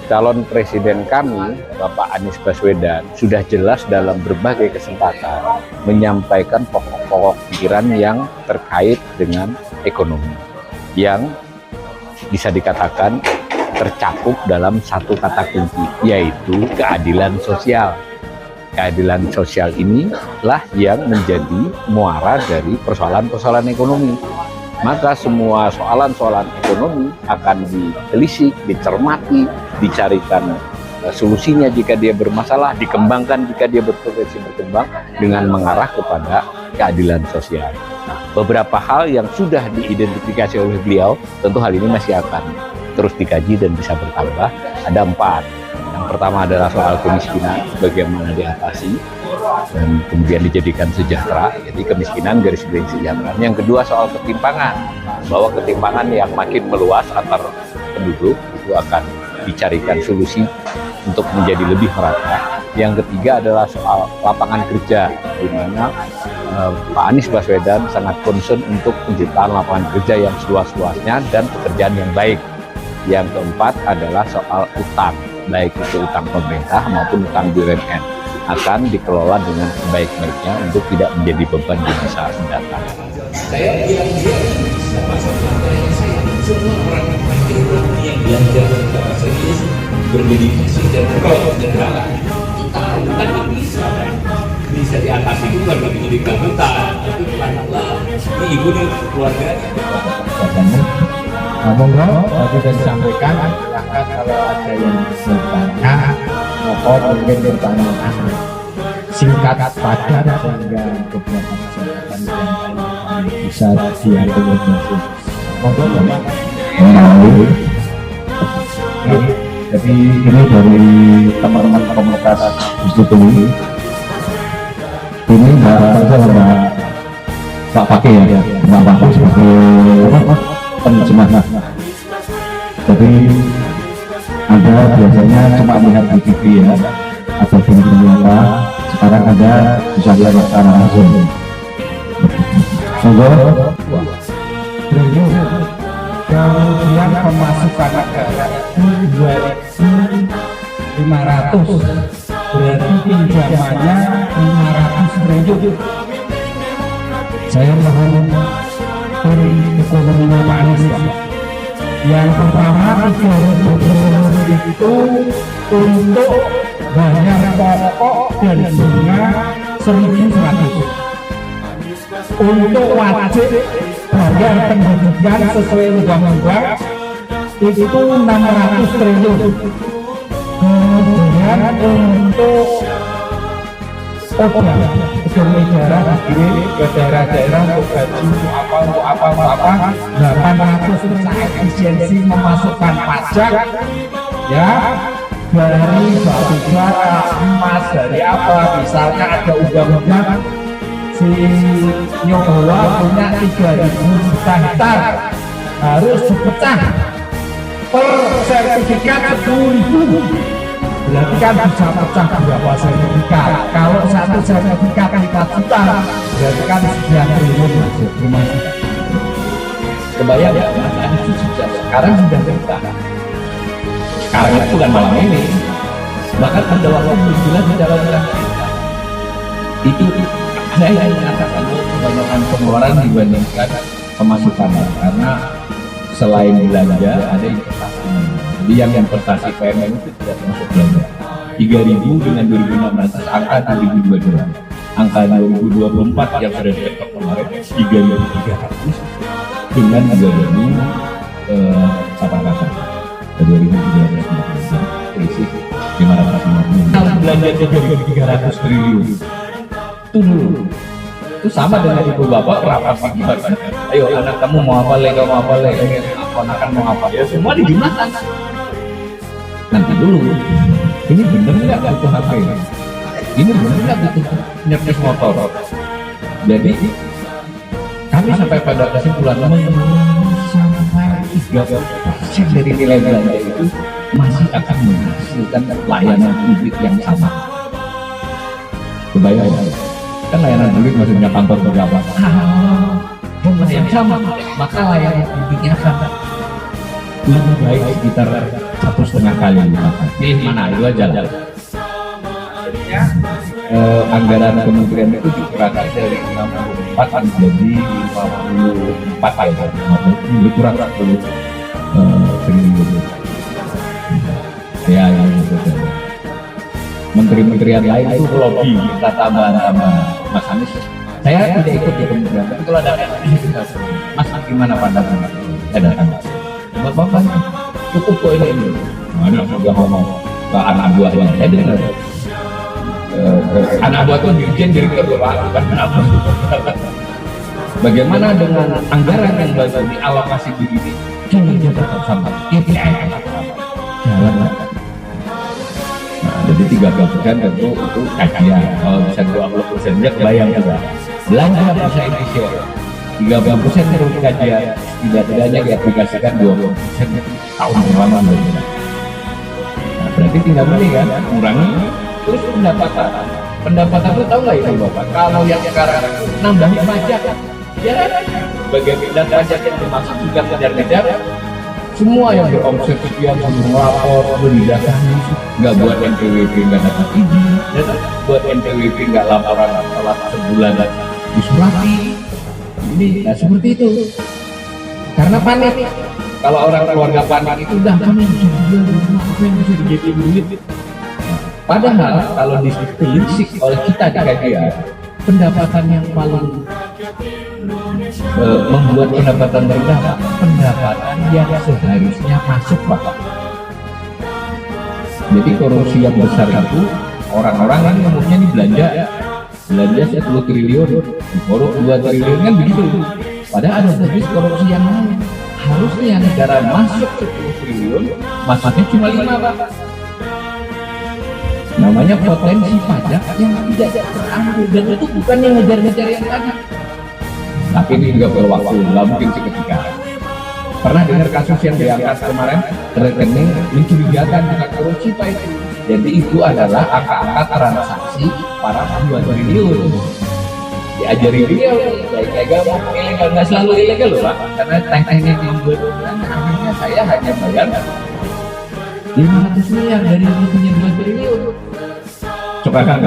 calon presiden kami, Bapak Anies Baswedan, sudah jelas dalam berbagai kesempatan menyampaikan pokok-pokok pikiran yang terkait dengan ekonomi, yang bisa dikatakan tercakup dalam satu kata kunci, yaitu keadilan sosial. Keadilan sosial inilah yang menjadi muara dari persoalan-persoalan ekonomi. Maka semua soalan-soalan ekonomi akan ditelisik, dicermati, dicarikan solusinya jika dia bermasalah, dikembangkan jika dia berpotensi berkembang dengan mengarah kepada keadilan sosial. Nah, beberapa hal yang sudah diidentifikasi oleh beliau, tentu hal ini masih akan terus dikaji dan bisa bertambah. Ada 4. Yang pertama adalah soal kemiskinan, bagaimana diatasi dan kemudian dijadikan sejahtera, jadi kemiskinan garis miring sejahtera. Yang kedua soal ketimpangan, bahwa ketimpangan yang makin meluas antar penduduk itu akan dicarikan solusi untuk menjadi lebih merata. Yang ketiga adalah soal lapangan kerja, di mana Pak Anies Baswedan sangat concern untuk penciptaan lapangan kerja yang seluas-luasnya dan pekerjaan yang baik. Yang keempat adalah soal utang, baik itu utang pemerintah maupun utang BUMN, akan dikelola dengan sebaik-baiknya untuk tidak menjadi beban di masa mendatang. Saya bilang semua orang yang belajar secara serius, berdedikasi dan berkelanjutan kan bisa diatasi juga begitu di Kalimantan. Tapi pelan-pelan, ini ibu nih keluarga. Monggo tadi sudah disampaikan, silahkan kalau ada yang bertanya, mohon mungkin pertanyaan singkat padat sehingga beberapa kesempatan yang bisa diakomodasi. Monggo Bapak. Jadi ini dari teman-teman komunitas Institusi. Ini Mbak Pakai ya, Mbak Pakai sebagai penerjemah. Jadi Anda biasanya cuma melihat di TV ya, ada film apa, sekarang Anda bisa lihat secara langsung. Monggo. Kemudian pemasukan negara itu 2.500, berarti pinjamannya 500 triliun. Saya mohon dari ekonominya Pak Anies. Yang pertama 3.000 triliun itu untuk bayar pokok dan bunga 1.100. Untuk wajib bayar pendidikan sesuai undang-undang itu 600 triliun. Kemudian untuk negara dikirim ke daerah-daerah untuk gaji, untuk apa 800 untuk efisiensi memasukkan pajak ya, dari batu bara, emas, dari apa, misalnya ada undang-undang si Nyobola punya 3.000 juta hektar harus dipecah per sertifikat 10.000, berarti kan bisa pecah berapa sertifikat. Kalau satu sertifikat 4 juta berarti kan sekian triliun. Terima kasih. Kebayang ya, itu sudah sekarang sudah pecah. Sekarang itu bukan malam ini, bahkan pada waktu berjalan di dalam itu saya mengatakan kebanyakan pengeluaran dibandingkan pemasukan, karena selain belanja ada investasi. Jadi yang investasi PMN itu tidak termasuk belanja. 3.000 dengan 2.600, angka 2022. Angka 2024 yang sudah diketok kemarin 3.300 dengan 2.800. 2013 selisih 550. Kalau belanja 3.300 triliun itu dulu, itu sama dengan ibu bapak rapat pagi. Ayo anak kamu mau apa le, kamu apa le, ponakan mau apa, ya semua dijumlahkan. Nanti dulu, ini bener nggak butuh HP? Ini bener nggak butuh nyervis motor? Jadi kami sampai pada kesimpulan sampai 30% dari nilai belanja itu masih akan menghasilkan layanan publik yang sama. Kebayang ya? Kan layanan publik maksudnya kantor berapa? Jumlah yang sama, maka layanan publiknya sama. lebih baik sekitar 1,5 kali lipat. Ini mana itu aja. Anggaran kementerian itu dikurangi dari 64 menjadi 54 ya, lebih kurang 10 triliun. Ya, gitu. Menteri-menteri yang lain itu lobby minta tambahan Mas Anies. Saya tidak ikut di kementerian, tapi kalau ada Mas gimana pandangan? Saya datang. Bapak cukup kok ini. Mana sudah ngomong ke anak buahnya. Saya dengar. Anak buah itu dirjen direktur bukan kenapa? Bagaimana dengan anggaran yang baru dialokasi begini? Jangan tetap sama. Jalan. Jadi 30% tentu itu kajian. Kalau bisa 20% aja kebayang juga. Belanja bisa efisien. 30% terus kajian. Tidak-tidaknya diaplikasikan 20% tahun pertama. Nah, berarti tinggal beli kan, kurangi. Terus pendapatan itu tahu nggak itu Bapak? Kalau yang sekarang nambahin pajak, ya bagian dan pajak yang dimaksud juga kejar-kejar. Semua yang beromset sekian suruh melapor, berdatangi, nggak buat NPWP nggak dapat izin, buat NPWP nggak laporan telat sebulan disurati. Ini, nah seperti itu. Karena panik. Kalau orang keluarga panik itu udah kami bisa digitu duit. Padahal kalau ditelisik oleh kita di KPA, pendapatan yang paling membuat pendapatan rendah, pendapatan yang seharusnya masuk Pak. Jadi korupsi yang besar itu orang-orang yang umumnya ini belanja 10 triliun, korup 2 triliun kan begitu. Padahal ada jenis korupsi yang lain. Harusnya negara masuk 10 triliun, masuknya cuma 5 Pak. Namanya potensi pajak yang tidak terambil, dan itu bukan yang ngejar-ngejar yang tadi. Tapi ini juga perlu waktu, nggak mungkin seketika. Pernah dengar kasus yang diangkat kemarin, rekening mencurigakan dengan korupsi Pak itu. Jadi itu adalah angka-angka transaksi para 2 triliun. Diajari dia, kayak gak ilegal, nggak selalu ilegal loh Pak. Karena teknik yang membuat, akhirnya saya hanya bayar 500 miliar dari yang punya 2 triliun. Coba kan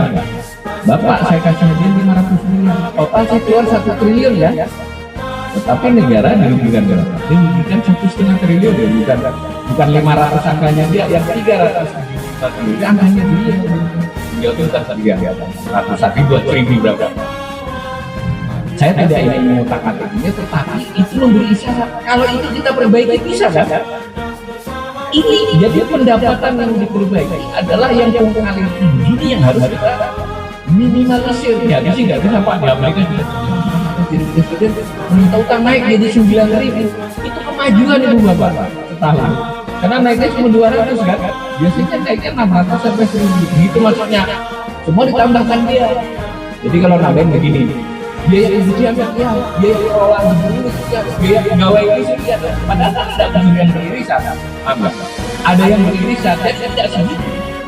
Bapak saya kasih dia 500 miliar, total saya keluar 1 triliun ya. Tetapi negara dirugikan berapa? Dirugikan 1,5 triliun ya, bukan 500 angkanya dia, yang 300 triliun angkanya dia. Dia itu kan 300 ribu triliun berapa? Saya tidak ingin mengutak-atik ini, tetapi itu memberi isyarat. Kalau itu kita perbaiki bisa kan? Ini jadi pendapatan yang diperbaiki adalah yang paling tinggi yang harus kita minimalisir. Ya sih nggak bisa Pak, di Amerika juga presiden minta utang naik jadi 9.000. Itu kemajuan itu Bapak setahun. Karena naiknya cuma 200 kan, biasanya naiknya 600 sampai 1.000. Gitu maksudnya. Semua ditambahkan dia. Jadi kalau nambahin begini, biaya pencucian ya, biaya pengelolaan dulu sekian, biaya pegawai ini sekian. Padahal ada yang beririsan, ada yang beririsan, dan tidak sedikit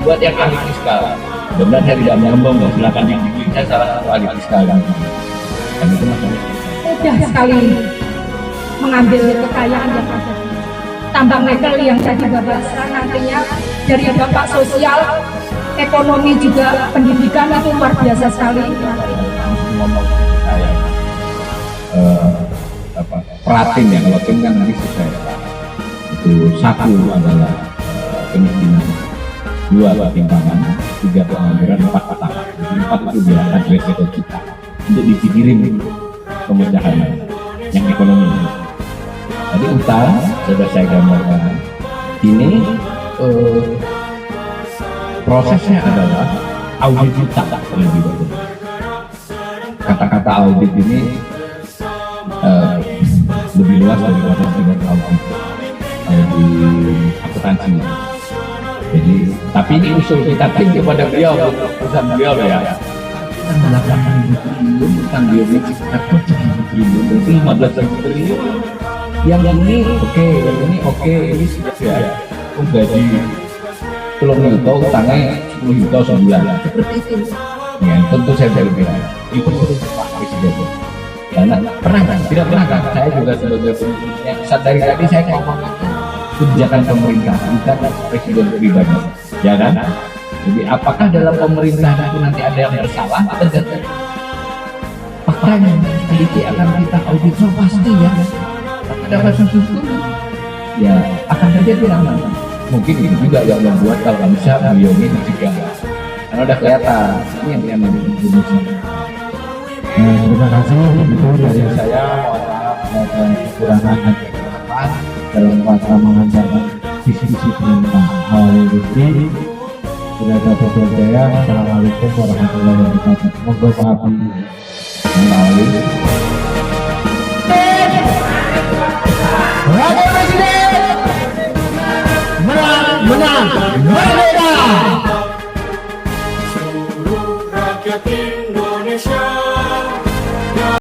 buat yang ahli fiskal. Benar saya tidak mengombong, silakan dibimbing, saya salah satu ahli fiskal kan. Dan itu masalah. Mudah sekali mengambil kekayaan yang ada. Tambang nikel yang jadi babasa nantinya dari dampak sosial, ekonomi juga pendidikan itu luar biasa sekali. Ngomong pratin ya, kalau tim kan nanti selesai. Itu 1 adalah kemiskinan, 2 ketimpangan, 3 pengangguran, 4 petaka. Jadi 4 itu dia address itu kita untuk dipikirin pemecahan yang ekonomi. Jadi utang sudah saya gambarkan. Ini prosesnya adalah audit utang terlebih dahulu. Kata-kata audit ini lebih luas daripada sekedar audit di akuntansi. Jadi, tapi ini usul kita tim kepada beliau, perusahaan beliau ya. Kita melakukan triliun utang bionik sekitar 7 triliun, berarti 15 triliun. Yang ini oke, yang ini oke, ini sudah ya. Gaji 10 juta, utangnya 10 juta sebulan. Seperti itu. Ya, tentu saya bilang itu Pak Presiden. Karena pernah kan? Tidak pernah kan? Saya juga sebagai pemimpinnya dari tadi saya ngomong itu kebijakan pemerintah, bukan presiden pribadi, ya kan? Jadi apakah dalam pemerintahan itu nanti ada yang bersalah atau tidak? Faktanya nanti akan kita audit pasti ya. Ada kasus hukum, ya akan terjadi lama. Mungkin itu juga yang membuat kalau bisa beliau ini juga, karena udah kelihatan ini yang Indonesia. Terima kasih itu dari saya. Mohon maaf dan kekurangan dan kesalahan dalam rangka mengajarkan visi-visi pemerintah. Ini tidak ada perbedaan. Assalamualaikum warahmatullahi wabarakatuh. Semoga maaf.